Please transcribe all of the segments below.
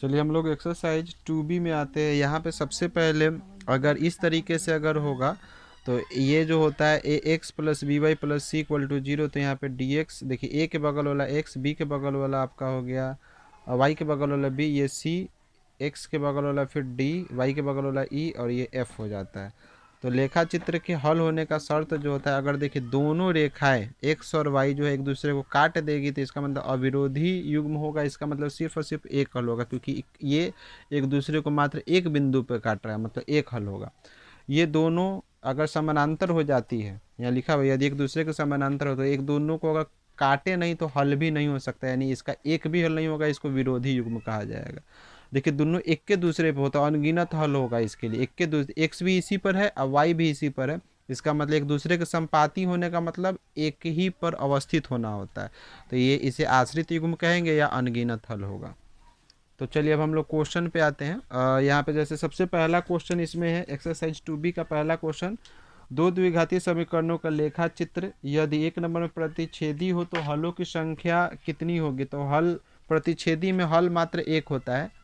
चलिए हम लोग एक्सरसाइज 2B में आते हैं। यहाँ पे सबसे पहले अगर इस तरीके से अगर होगा तो ये जो होता है a x plus b y plus c equal to zero, तो यहाँ पे डी एक्स देखिए, ए के बगल वाला एक्स, बी के बगल वाला आपका हो गया वाई के बगल वाला बी, ये सी, एक्स के बगल वाला फिर डी, वाई के बगल वाला ई, और ये एफ हो जाता है। तो लेखा चित्र के हल होने का शर्त जो होता है, अगर देखिए दोनों रेखाएं एक्स और वाई जो है एक दूसरे को काट देगी तो इसका मतलब अविरोधी युग्म होगा। इसका मतलब सिर्फ और सिर्फ एक हल होगा, क्योंकि ये एक दूसरे को मात्र एक बिंदु पर काट रहा है, मतलब एक हल होगा। ये दोनों अगर समानांतर हो जाती है, यहाँ लिखा हुआ यदि एक दूसरे के समानांतर हो, तो एक दोनों को अगर काटे नहीं तो हल भी नहीं हो सकता, यानी इसका एक भी हल नहीं होगा, इसको विरोधी युग्म कहा जाएगा। देखिए दोनों एक के दूसरे पे होता है, अनगिनत हल होगा इसके लिए। एक के दूसरे, एक्स भी इसी पर है और वाई भी इसी पर है, इसका मतलब एक दूसरे के संपाती होने का मतलब एक ही पर अवस्थित होना होता है, तो ये इसे आश्रित युग्म कहेंगे या अनगिनत हल होगा। तो चलिए अब हम लोग क्वेश्चन पे आते हैं। यहाँ पे जैसे सबसे पहला क्वेश्चन इसमें है एक्सरसाइज 2B का पहला क्वेश्चन, दो द्विघातीय समीकरणों का लेखा चित्र, यदि एक नंबर में प्रतिच्छेदी हो तो हलों की संख्या कितनी होगी। तो हल, प्रतिच्छेदी में हल मात्र एक होता है।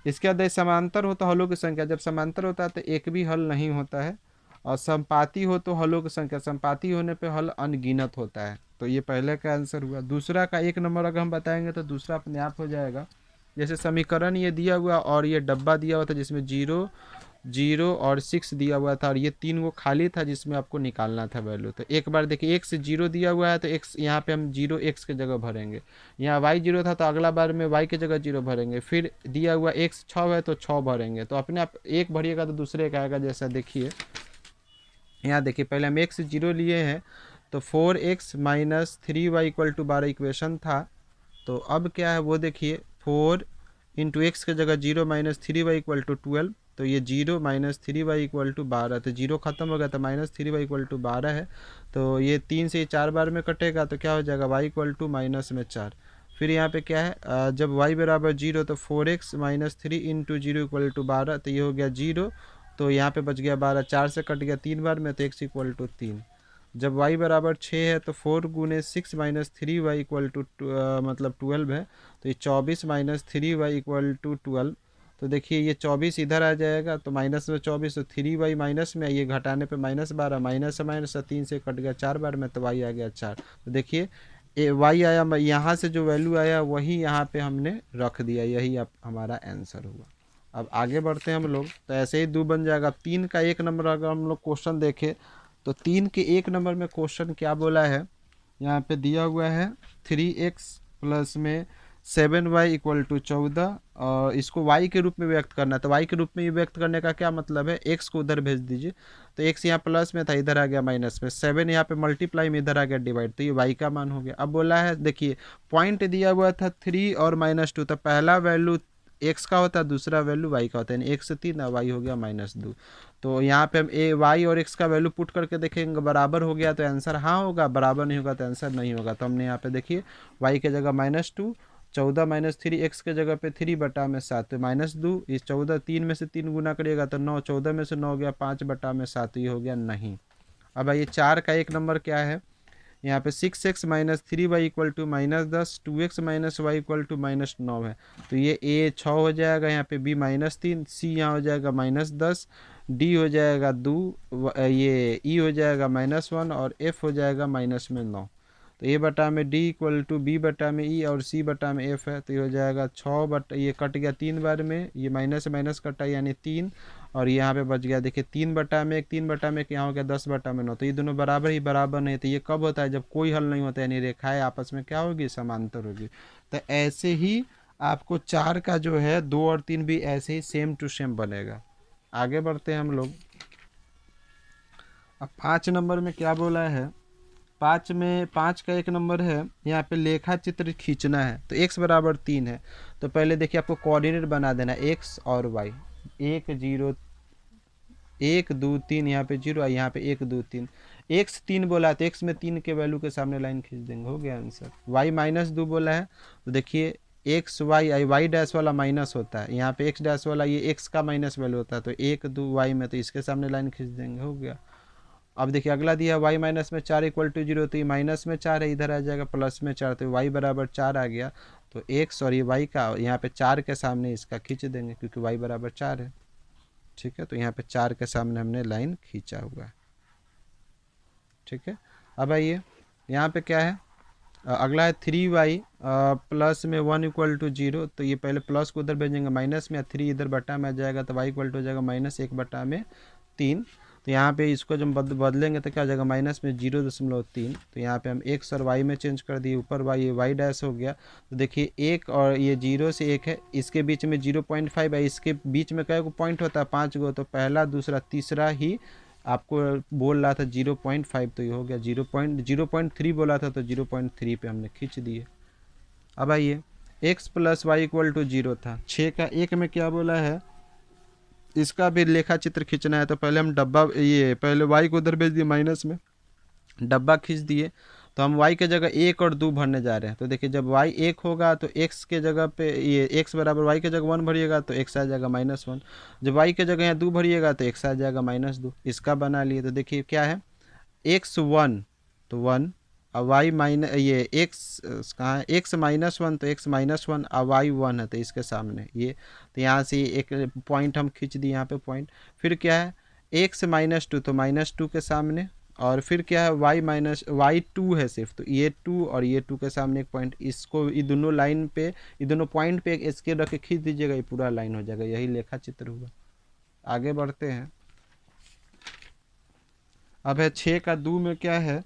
इसके बाद समांतर हो तो हलों की संख्या, जब समांतर होता है तो एक भी हल नहीं होता है। और संपाती हो तो हलों की संख्या, संपाती होने पे हल अनगिनत होता है। तो ये पहले का आंसर हुआ। दूसरा का एक नंबर अगर हम बताएंगे तो दूसरा अपने आप हो जाएगा। जैसे समीकरण ये दिया हुआ और ये डब्बा दिया हुआ था जिसमें 0, 0 और 6 दिया हुआ था, और ये 3 वो खाली था जिसमें आपको निकालना था वैल्यू। तो एक बार देखिए, एक से 0 दिया हुआ है तो एक्स यहाँ पे हम 0 एक्स की जगह भरेंगे। यहाँ वाई 0 था तो अगला बार में वाई की जगह 0 भरेंगे। फिर दिया हुआ एक्स 6 है तो 6 भरेंगे। तो अपने आप एक भरिएगा तो दूसरे का आएगा। जैसा देखिए यहाँ देखिए, पहले हम एक्स 0 लिए हैं तो 4x minus 3y equal to 12 equation था। तो अब क्या है वो देखिए, 4 इंटू एक्स की जगह 0 माइनस 3y इक्वल टू 12, तो ये 0 माइनस 3y इक्वल टू 12, तो 0 खत्म हो गया तो माइनस 3y इक्वल टू 12 है। तो ये 3 से 4 बार में कटेगा तो क्या हो जाएगा, y इक्वल टू माइनस में 4। फिर यहाँ पे क्या है, जब y बराबर 0 तो 4x minus 3 into 0 equal to 12, तो ये हो गया 0। तो यहाँ पे बच गया 12, 4 से कट गया 3 बार में, तो x इक्वल टू 3। जब y बराबर 6 है तो 4 गुने 6 माइनस 3y इक्वल टू मतलब 12 है। तो ये 24 माइनस 3y इक्वल टू 12। तो देखिए ये 24 इधर आ जाएगा तो माइनस में 24, तो 3y माइनस में, ये घटाने पे माइनस 12, माइनस माइनस 3 से कट गया 4 बार में, तो y आ गया 4। तो देखिए y आया, यहाँ से जो वैल्यू आया वही यहाँ पे हमने रख दिया, यही आप हमारा आंसर हुआ। अब आगे बढ़ते हैं हम लोग, तो ऐसे ही 2 बन जाएगा। 3 का 1 नंबर अगर हम लोग क्वेश्चन देखें तो 3 के 1 नंबर में क्वेश्चन क्या बोला है, यहाँ पे दिया हुआ है 3x प्लस में 7y इक्वल टू 14, और इसको y के रूप में व्यक्त करना है। तो y के रूप में ये व्यक्त करने का क्या मतलब है, x को उधर भेज दीजिए। तो x यहाँ प्लस में था, इधर आ गया माइनस में, 7 यहाँ पे मल्टीप्लाई में, इधर आ गया डिवाइड, तो ये y का मान हो गया। अब बोला है देखिए, पॉइंट दिया हुआ था 3 और -2, तो पहला वैल्यू x का होता है, दूसरा वैल्यू y का होता है, यानी 1 से 3 y हो गया -2। तो यहाँ पे हम y और x का वैल्यू पुट करके देखेंगे, बराबर हो गया तो आंसर हाँ होगा, बराबर नहीं होगा तो आंसर नहीं होगा। तो हमने यहाँ पे देखिए y के जगह -2, 14 माइनस 3, एक्स के जगह पे 3/7, तो -2, इस 14 3 में से 3 गुना करिएगा तो 9, 14 में से 9 हो गया 5/7, ये हो गया नहीं। अब आइए 4 का 1 नंबर क्या है, यहाँ पे 6x minus 3y equal to -10, 2x minus y equal to -9 है। तो ये a 6 हो जाएगा, यहाँ पे b -3, c यहाँ हो जाएगा -10, d हो जाएगा 2, ये e हो जाएगा -1 और f हो जाएगा -9। तो a बटा में d इक्वल टू b बटा में e और c बटा में f है। तो ये हो जाएगा 6 बटा, ये कट गया 3 बार में, ये माइनस से माइनस कटा यानी 3, और यहाँ पे बच गया देखिए 3 बटा में 1, 3 बटा में 1, यहाँ हो गया 10 बटा में 9। तो ये दोनों बराबर ही बराबर नहीं, तो ये कब होता है, जब कोई हल नहीं होता, यानी रेखाएं आपस में क्या होगी, समांतर होगी। तो ऐसे ही आपको 4 का जो है 2 और 3 भी ऐसे ही सेम टू सेम बनेगा। आगे बढ़ते हैं हम लोग। अब 5 नंबर में क्या बोला है, 5 का 1 नंबर है, यहाँ पे लेखा चित्र खींचना है। तो x बराबर 3 है, तो पहले देखिए आपको कोऑर्डिनेट बना देना है x और y, 1 0 1 2 3, यहाँ पे 0, यहाँ पे 1 2 3, x 3 बोला है तो x में 3 के वैल्यू के सामने लाइन खींच देंगे, हो गया आंसर। y -2 बोला है तो देखिए एक्स वाई डैश वाला माइनस होता है, यहाँ पे x डैश वाला ये x का माइनस वैल्यू होता है, तो 1 2 y में, तो इसके सामने लाइन खींच देंगे, हो गया। अब देखिए अगला दिया y माइनस में 4 इक्वल टू 0, तो ये माइनस में 4 है, इधर आ जाएगा प्लस में 4, तो y बराबर 4 आ गया। तो एक्स और ये वाई का यहाँ पे 4 के सामने इसका खींच देंगे क्योंकि वाई बराबर 4 है। ठीक है, तो यहाँ पे 4 के सामने हमने लाइन खींचा हुआ है। ठीक है, अब आइए यहाँ पे क्या है, अगला है 3y प्लस में 1 इक्वल टू 0। तो ये पहले प्लस को उधर भेजेंगे माइनस में, 3 इधर बटा में आ जाएगा तो y इक्वल टू हो जाएगा -1/3। तो यहाँ पे इसको जब बदलेंगे तो क्या हो जाएगा, माइनस में 0.3। तो यहाँ पे हम x और y में चेंज कर दिए, ऊपर y डैश हो गया। तो देखिए 1 और ये 0 से 1 है, इसके बीच में 0.5 है, इसके बीच में कै गो पॉइंट होता है, 5 गो। तो पहला दूसरा तीसरा ही आपको बोल रहा था 0.5, तो ये हो गया 0.3 बोला था तो 0.3 पे हमने खींच दिए। अब आइए x plus y equal to 0 था, 6 का 1 में क्या बोला है, इसका भी लेखा चित्र खींचना है। तो पहले हम डब्बा, ये पहले y को उधर भेज दिए माइनस में, डब्बा खींच दिए। तो हम y के जगह 1 और 2 भरने जा रहे हैं। तो देखिए जब y 1 होगा तो x के जगह पे, ये x बराबर y के जगह 1 भरिएगा तो x आ जाएगा -1। जब y के जगह यहाँ 2 भरिएगा तो x आ जाएगा -2। इसका बना लिए। तो देखिए क्या है, x 1 तो 1 और y माइनस, ये x कहाँ है, x -1 तो x -1 और y 1 है तो इसके सामने ये। तो यहाँ से एक पॉइंट हम खींच दिए यहाँ पे पॉइंट। फिर क्या है, x -2 तो -2 के सामने, और फिर क्या है y 2 है सिर्फ, तो ये 2 और ये 2 के सामने एक पॉइंट। इसको ये दोनों लाइन पे, ये दोनों पॉइंट पे एक स्केल रख के खींच दीजिएगा, ये पूरा लाइन हो जाएगा। यही लेखा चित्र हुआ। आगे बढ़ते हैं। अब है 6 का 2 में क्या है,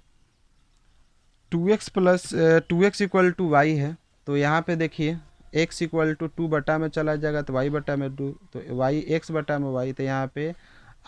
2x plus 2x equal to Y है। तो यहाँ पे देखिए x इक्वल टू 2 बटा में चला जाएगा तो y बटा में 2, तो y x बटा में y। तो यहाँ पे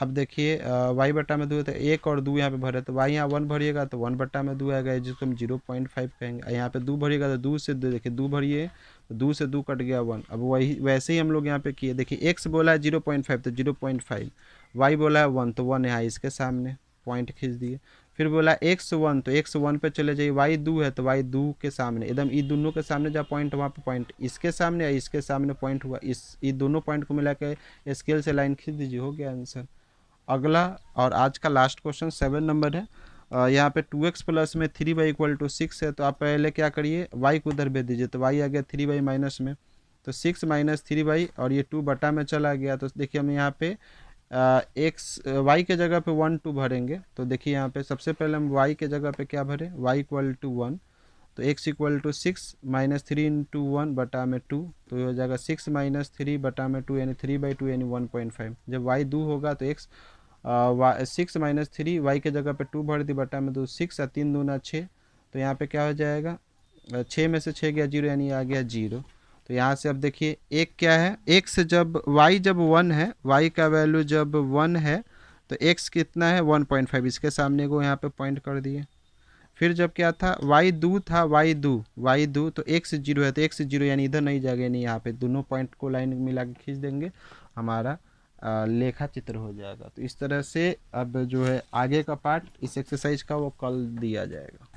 अब देखिए y बटा में 2 तो 1 और 2 यहाँ पे भरे, तो y यहाँ 1 भरिएगा तो 1 बटा में 2 आएगा, जिसको हम 0.5 कहेंगे। यहाँ पे 2 भरिएगा तो 2 से 2, देखिए 2 भरिए तो 2 से 2 कट गया 1। अब वही वैसे ही हम लोग यहाँ पे किए। देखिए x बोला है 0.5 तो 0.5, y बोला है 1 तो 1 यहाँ इसके सामने पॉइंट खींच दिए। फिर बोला x1 तो x1 पे चले जाइए, y 2 है तो y 2 के सामने, एकदम ये दोनों के सामने जहाँ पॉइंट वहाँ पे पॉइंट इसके सामने या इसके सामने पॉइंट हुआ, इस ये दोनों पॉइंट को मिला के स्केल से लाइन खींच दीजिए, हो गया आंसर। अगला और आज का लास्ट क्वेश्चन 7 नंबर है। यहाँ पे 2x प्लस में 3y इक्वल टू 6 है। तो आप पहले क्या करिए, y को उधर भेज दीजिए। तो y आ गया 3y माइनस में, तो 6 माइनस 3y और ये 2 बटा में चला गया। तो देखिए हम यहाँ पे y के जगह पे 1 2 भरेंगे। तो देखिए यहाँ पे सबसे पहले हम y के जगह पे क्या भरें, y इक्वल टू 1, तो x equal to 6 minus 3 into 1 बटा में 2, तो ये हो जाएगा 6 माइनस 3 बटा में 2 यानी 3/2 यानी 1.5। जब y 2 होगा तो x 6 माइनस 3 y के जगह पे 2 भर दी बटा में 2, 6 और 3 दूना 6। तो यहाँ पे क्या हो जाएगा, 6 में से 6 गया 0 यानी आ गया 0। तो यहाँ से अब देखिए एक क्या है, x जब y जब 1 है, y का वैल्यू जब 1 है तो x कितना है 1.5, इसके सामने को यहाँ पे पॉइंट कर दिए। फिर जब क्या था y 2 था, y 2 तो x 0 है तो x 0 यानी इधर नहीं जाएगा, नहीं यहाँ पे दोनों पॉइंट को लाइन मिला के खींच देंगे, हमारा लेखा चित्र हो जाएगा। तो इस तरह से अब जो है आगे का पार्ट इस एक्सरसाइज का वो कल दिया जाएगा।